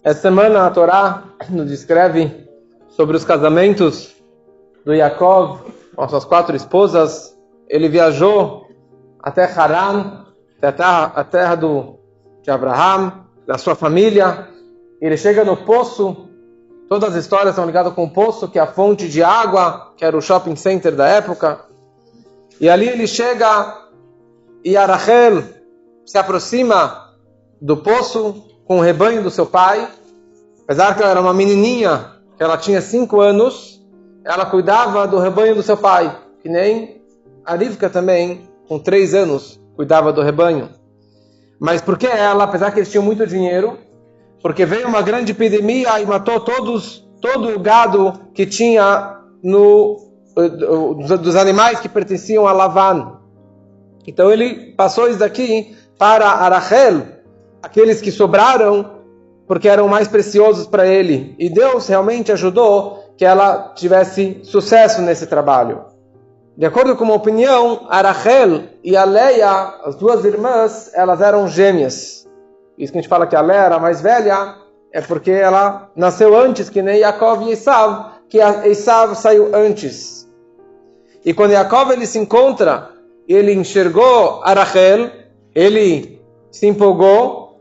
Essa semana a Torá nos descreve sobre os casamentos do Yaakov com as suas 4 esposas. Ele viajou até Haran, até a terra de Abraham, da sua família. Ele chega no poço. Todas as histórias são ligadas com o poço, que é a fonte de água, que era o shopping center da época. E ali ele chega e a Rachel se aproxima do poço com o rebanho do seu pai. Apesar que ela era uma menininha, que ela tinha 5 anos, ela cuidava do rebanho do seu pai. Que nem a Rivka também, com 3 anos, cuidava do rebanho. Mas por que ela, apesar que eles tinham muito dinheiro, porque veio uma grande epidemia e matou todo o gado que tinha dos animais que pertenciam a Lavan. Então ele passou isso daqui para a Rachel, aqueles que sobraram, porque eram mais preciosos para ele. E Deus realmente ajudou que ela tivesse sucesso nesse trabalho. De acordo com uma opinião, a Rachel e a Leia, as 2 irmãs, elas eram gêmeas. Isso que a gente fala que a Leia era a mais velha, é porque ela nasceu antes, que nem Yaakov e Esav, que Esav saiu antes. E quando Yaakov ele se encontra, ele enxergou a Rachel, ele se empolgou,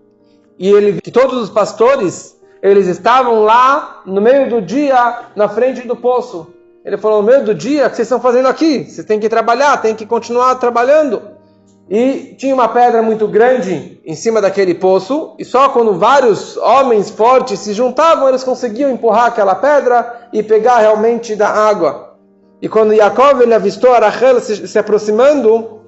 e ele viu que todos os pastores, eles estavam lá no meio do dia, na frente do poço. Ele falou: no meio do dia, o que vocês estão fazendo aqui? Vocês têm que trabalhar, têm que continuar trabalhando. E tinha uma pedra muito grande em cima daquele poço, e só quando vários homens fortes se juntavam, eles conseguiam empurrar aquela pedra e pegar realmente da água. E quando Yaakov ele avistou a Rachel se aproximando,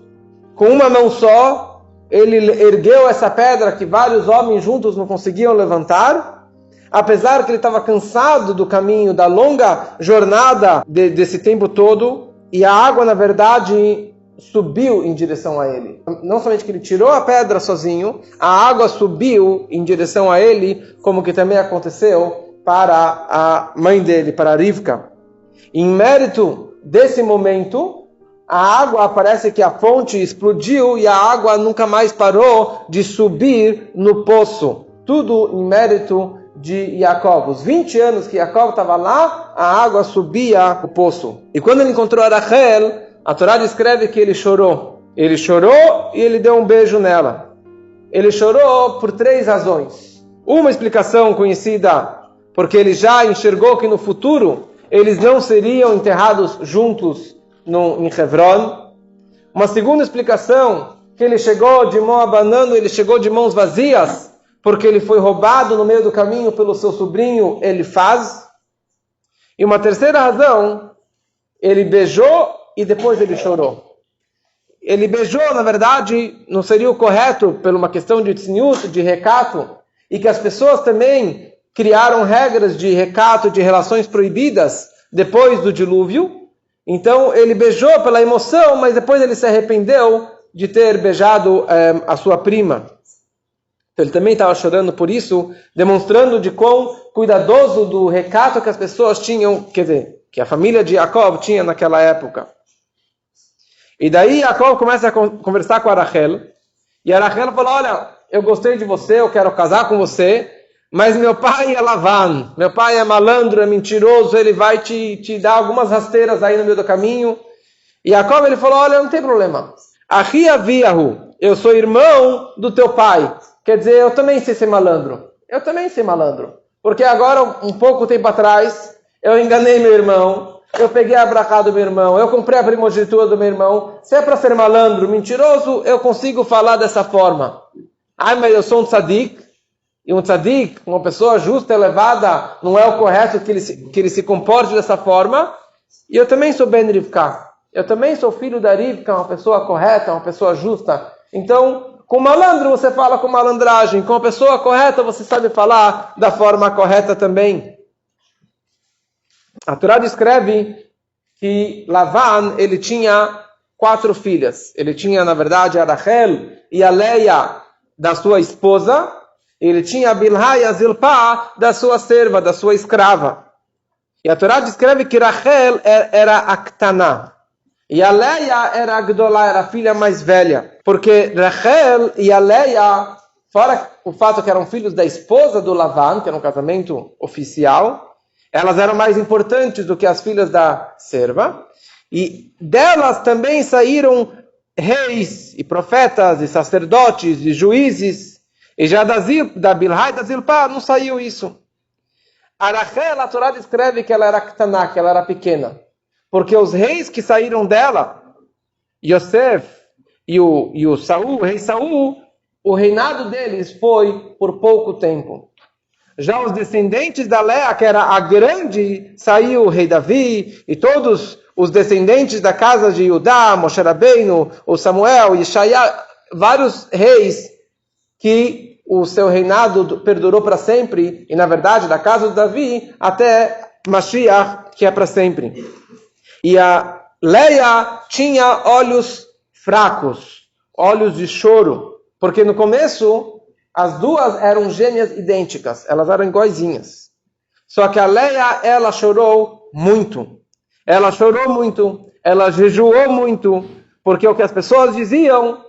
com uma mão só, ele ergueu essa pedra que vários homens juntos não conseguiam levantar, apesar que ele estava cansado do caminho, da longa jornada desse tempo todo, e a água, na verdade, subiu em direção a ele. Não somente que ele tirou a pedra sozinho, a água subiu em direção a ele, como que também aconteceu para a mãe dele, para a Rivka. Em mérito desse momento, a água, parece que a fonte explodiu e a água nunca mais parou de subir no poço. Tudo em mérito de Yaakov. Os 20 anos que Yaakov estava lá, a água subia o poço. E quando ele encontrou a Rachel, a Torá descreve que ele chorou. Ele chorou e ele deu um beijo nela. Ele chorou por 3 razões. Uma explicação conhecida, porque ele já enxergou que no futuro eles não seriam enterrados juntos em Hebron. Uma segunda explicação, que ele chegou de mão abanando, ele chegou de mãos vazias, porque ele foi roubado no meio do caminho pelo seu sobrinho Elifaz. E uma terceira razão, ele beijou e depois ele chorou. Ele beijou, na verdade, não seria o correto, por uma questão de tzniut, de recato, e que as pessoas também criaram regras de recato, de relações proibidas, depois do dilúvio. Então ele beijou pela emoção, mas depois ele se arrependeu de ter beijado a sua prima. Então ele também estava chorando por isso, demonstrando de quão cuidadoso do recato que as pessoas tinham, quer dizer, que a família de Yaakov tinha naquela época. E daí Yaakov começa a conversar com a Rachel, e a Rachel falou: olha, eu gostei de você, eu quero casar com você, mas meu pai é Lavan, meu pai é malandro, é mentiroso, ele vai te dar algumas rasteiras aí no meio do caminho. E Yaakov ele falou: olha, não tem problema. Ahi aviahu, eu sou irmão do teu pai. Quer dizer, eu também sei ser malandro. Eu também sei malandro. Porque agora, um pouco tempo atrás, eu enganei meu irmão, eu peguei a brachá do meu irmão, eu comprei a primogenitura do meu irmão. Se é para ser malandro, mentiroso, eu consigo falar dessa forma. Ai, mas eu sou um tzadik. E um tzadik, uma pessoa justa, elevada, não é o correto que ele se comporte dessa forma. E eu também sou Ben Rivka. Eu também sou filho da Rivka, uma pessoa correta, uma pessoa justa. Então, com malandro você fala com malandragem. Com a pessoa correta você sabe falar da forma correta também. A Torá descreve que Lavan, ele tinha 4 filhas. Ele tinha, na verdade, a Rachel e a Leia da sua esposa. Ele tinha a Bilhá e a Zilpá da sua serva, da sua escrava. E a Torá descreve que Rachel era a Ktaná. E a Leia era a Gdolá, era a filha mais velha. Porque Rachel e a Leia, fora o fato que eram filhos da esposa do Lavan, que era um casamento oficial, elas eram mais importantes do que as filhas da serva, e delas também saíram reis e profetas e sacerdotes e juízes, e já da Bilhá e da Zilpá não saiu isso. A Rachel, a Torá descreve que ela era Ktaná, que ela era pequena, porque os reis que saíram dela, Yosef e o Saul, o rei Saul, o reinado deles foi por pouco tempo. Já os descendentes da Léa, que era a grande, saiu o rei Davi e todos os descendentes da casa de Judá, Moshe Rabbeinu, o Samuel, Yeshaya, vários reis que o seu reinado perdurou para sempre, e na verdade da casa de Davi até Mashiach, que é para sempre. E a Leia tinha olhos fracos, olhos de choro, porque no começo as duas eram gêmeas idênticas, elas eram iguaizinhas. Só que a Leia, ela chorou muito. Ela chorou muito, ela jejuou muito, porque o que as pessoas diziam,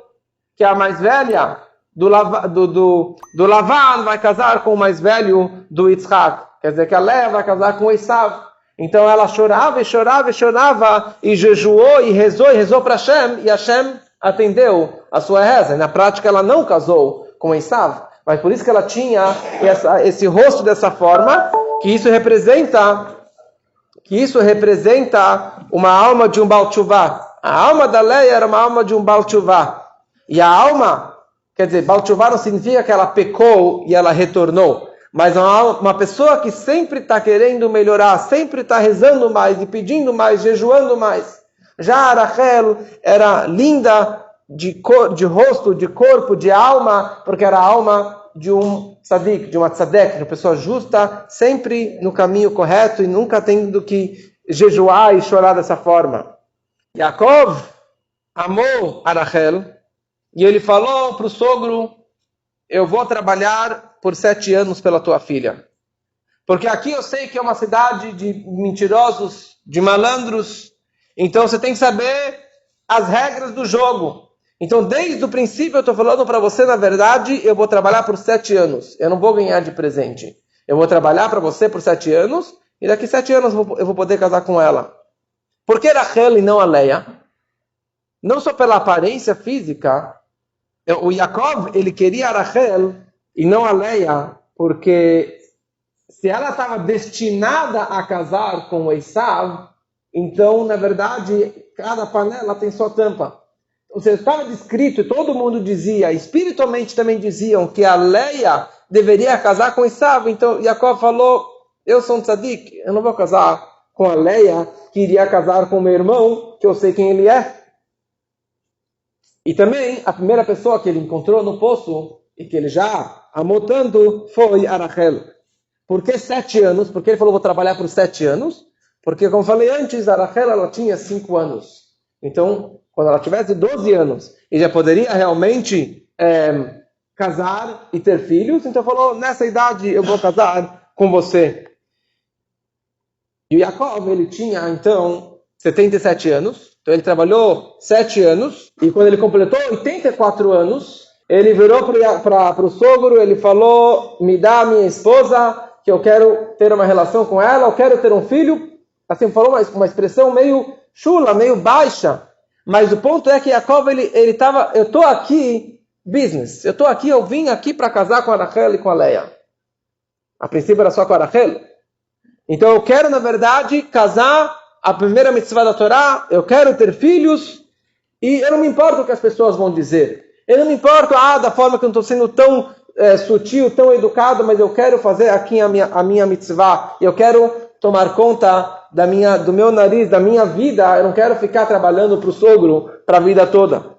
que a mais velha do Lavan vai casar com o mais velho do Yitzhak. Quer dizer que a Leia vai casar com o Esav. Então ela chorava e chorava e chorava, e jejuou e rezou para Hashem, e Hashem atendeu a sua reza. Na prática ela não casou com Esav, mas por isso que ela tinha esse rosto dessa forma, que isso representa uma alma de um Baal Teshuvah. A alma da Leia era uma alma de um Baal Teshuvah. E a alma, quer dizer, Baal Teshuvah não significa que ela pecou e ela retornou, mas uma pessoa que sempre está querendo melhorar, sempre está rezando mais e pedindo mais, jejuando mais. Já a Rachel era linda de rosto, de corpo, de alma, porque era a alma de um tzadik, de uma tzadek, de uma pessoa justa, sempre no caminho correto e nunca tendo que jejuar e chorar dessa forma. Yaakov amou a Rachel e ele falou para o sogro: eu vou trabalhar por 7 anos pela tua filha. Porque aqui eu sei que é uma cidade de mentirosos, de malandros, então você tem que saber as regras do jogo. Então, desde o princípio, eu estou falando para você, na verdade, eu vou trabalhar por 7 anos. Eu não vou ganhar de presente. Eu vou trabalhar para você por 7 anos, e daqui 7 anos eu vou poder casar com ela. Por que Rachel e não a Leia? Não só pela aparência física. O Yaakov, ele queria a Rachel e não a Leia, porque se ela estava destinada a casar com o Esav, então, na verdade, cada panela tem sua tampa. Ou seja, estava descrito, e todo mundo dizia, espiritualmente também diziam, que a Leia deveria casar com Esav. Então, Yaakov falou: eu sou um tzadik, eu não vou casar com a Leia, que iria casar com o meu irmão, que eu sei quem ele é. E também, a primeira pessoa que ele encontrou no poço, e que ele já amou tanto, foi a Rachel. Por que 7 anos? Porque ele falou: vou trabalhar por 7 anos. Porque, como falei antes, a Rachel, ela tinha 5 anos. Então, quando ela tivesse 12 anos, e já poderia realmente casar e ter filhos, então falou: nessa idade eu vou casar com você. E o Yaakov, ele tinha, então, 77 anos. Então ele trabalhou 7 anos, e quando ele completou 84 anos, ele virou para o sogro, ele falou: me dá a minha esposa, que eu quero ter uma relação com ela, eu quero ter um filho. Assim, falou uma expressão meio chula, meio baixa. Mas o ponto é que Yaakov, ele estava: eu estou aqui, business, eu vim aqui para casar com a Rachel e com a Leia. A princípio era só com a Rachel. Então eu quero, na verdade, casar, a primeira mitzvah da Torá, eu quero ter filhos, e eu não me importo o que as pessoas vão dizer. Eu não me importo da forma que eu não estou sendo tão sutil, tão educado, mas eu quero fazer aqui a minha mitzvah. Eu quero tomar conta do meu nariz, da minha vida. Eu não quero ficar trabalhando para o sogro para a vida toda.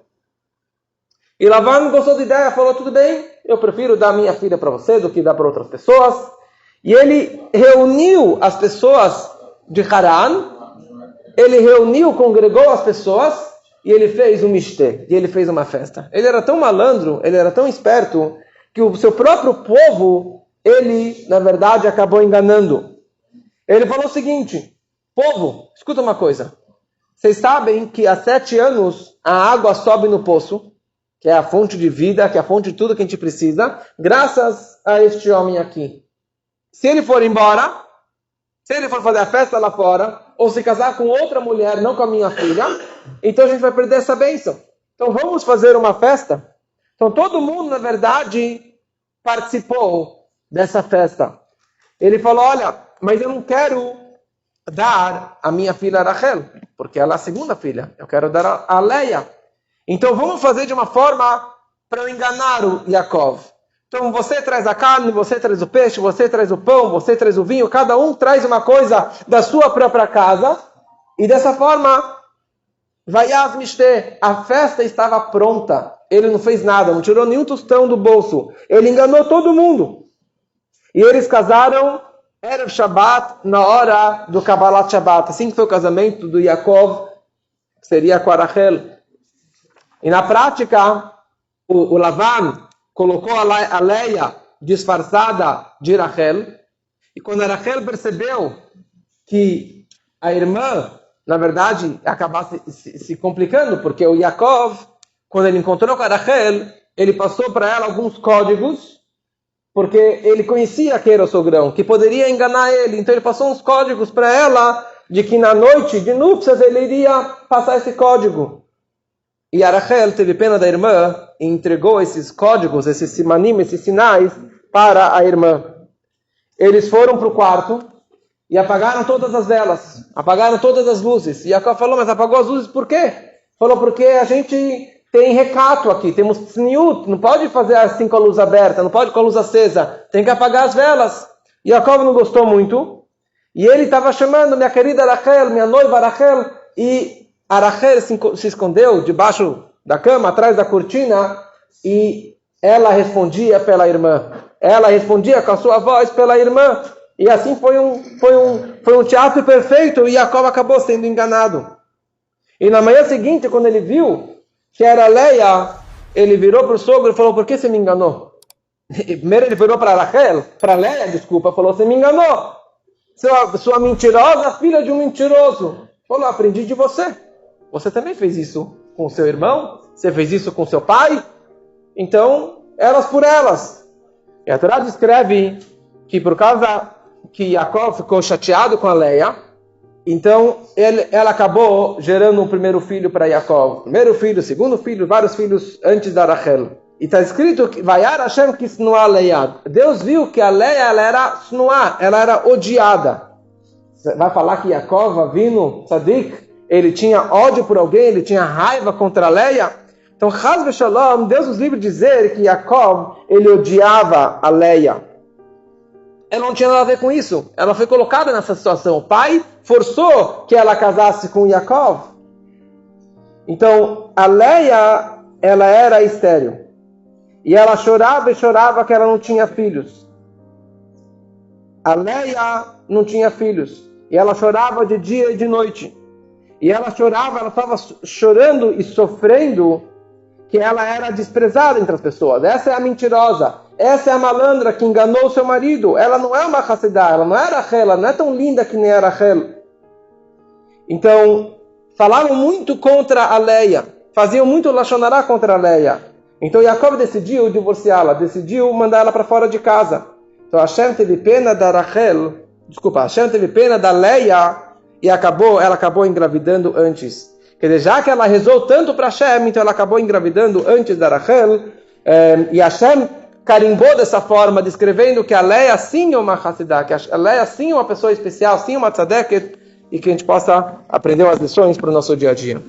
E Lavan gostou da ideia, falou: tudo bem, eu prefiro dar minha filha para você do que dar para outras pessoas. E ele reuniu as pessoas de Haran, congregou as pessoas, e ele fez um mishteh, e ele fez uma festa. Ele era tão malandro, ele era tão esperto, que o seu próprio povo, ele, na verdade, acabou enganando. Ele falou o seguinte: povo, escuta uma coisa. Vocês sabem que há 7 anos a água sobe no poço, que é a fonte de vida, que é a fonte de tudo que a gente precisa, graças a este homem aqui. Se ele for embora, se ele for fazer a festa lá fora, ou se casar com outra mulher, não com a minha filha, então a gente vai perder essa bênção. Então vamos fazer uma festa. Então todo mundo, na verdade, participou dessa festa. Ele falou, olha, mas eu não quero dar a minha filha Rachel, porque ela é a segunda filha. Eu quero dar a Leia. Então vamos fazer de uma forma para eu enganar o Yaakov. Então você traz a carne, você traz o peixe, você traz o pão, você traz o vinho, cada um traz uma coisa da sua própria casa, e dessa forma, Vayaz Mishte, a festa estava pronta. Ele não fez nada, não tirou nenhum tostão do bolso. Ele enganou todo mundo. E eles casaram Erev Shabbat, na hora do Kabbalat Shabbat. Assim que foi o casamento do Yaakov, que seria com a Rachel. E na prática, o Lavan colocou a Leia disfarçada de Rachel. E quando a Rachel percebeu que a irmã, na verdade, acabasse se complicando, porque o Yaakov, quando ele encontrou com a Rachel, ele passou para ela alguns códigos, porque ele conhecia que era o sogrão, que poderia enganar ele. Então ele passou uns códigos para ela, de que na noite de núpcias ele iria passar esse código. E a Rachel teve pena da irmã e entregou esses códigos, esses simanim, esses sinais, para a irmã. Eles foram para o quarto e apagaram todas as velas, apagaram todas as luzes. E Yaakov falou, mas apagou as luzes por quê? Falou, porque a gente tem recato aqui, temos tzniut, não pode fazer assim com a luz aberta, não pode com a luz acesa, tem que apagar as velas. E Yaakov não gostou muito, e ele estava chamando minha querida Rachel, minha noiva Rachel, e a Rachel se escondeu debaixo da cama, atrás da cortina, e ela respondia pela irmã. Ela respondia com a sua voz pela irmã. E assim foi um teatro perfeito, e Yaakov acabou sendo enganado. E na manhã seguinte, quando ele viu que era Leia, ele virou para o sogro e falou, por que você me enganou? Primeiro ele virou para Rachel, para Leia, desculpa, falou, você me enganou. Sua mentirosa filha de um mentiroso. Falou, aprendi de você. Você também fez isso com seu irmão? Você fez isso com seu pai? Então, elas por elas. E a Torá descreve que por causa que Yaakov ficou chateado com a Leia, então ela acabou gerando um primeiro filho para Yaakov. Primeiro filho, segundo filho, vários filhos antes da Rachel. E está escrito que Vayar Hashem kisnuá Leia. Deus viu que a Leia ela era snuá, ela era odiada. Vai falar que Yaakov, Avinu, Tzadik, ele tinha ódio por alguém, ele tinha raiva contra a Leia. Então, Chas v'Shalom, Deus nos livre de dizer que Yaakov, ele odiava a Leia. Ela não tinha nada a ver com isso. Ela foi colocada nessa situação. O pai forçou que ela casasse com Yaakov. Então, a Leia, ela era estéril. E ela chorava e chorava que ela não tinha filhos. A Leia não tinha filhos. E ela chorava de dia e de noite. E ela chorava, ela estava chorando e sofrendo que ela era desprezada entre as pessoas. Essa é a mentirosa. Essa é a malandra que enganou seu marido. Ela não é uma Hassidah, ela não é Rachel, ela não é tão linda que nem a Rachel. Então, falaram muito contra a Leia. Faziam muito lashon hará contra a Leia. Então, Yaakov decidiu divorciá-la, decidiu mandar ela para fora de casa. Então, Hashem teve pena da Rachel, Hashem teve pena da Leia, e ela acabou engravidando antes. Quer dizer, já que ela rezou tanto para Hashem, então ela acabou engravidando antes da Rachel, e Hashem carimbou dessa forma, descrevendo que a Leia sim é uma Hassidah, que a Leia sim é uma pessoa especial, sim é uma tzadeket, e que a gente possa aprender umas lições para o nosso dia a dia.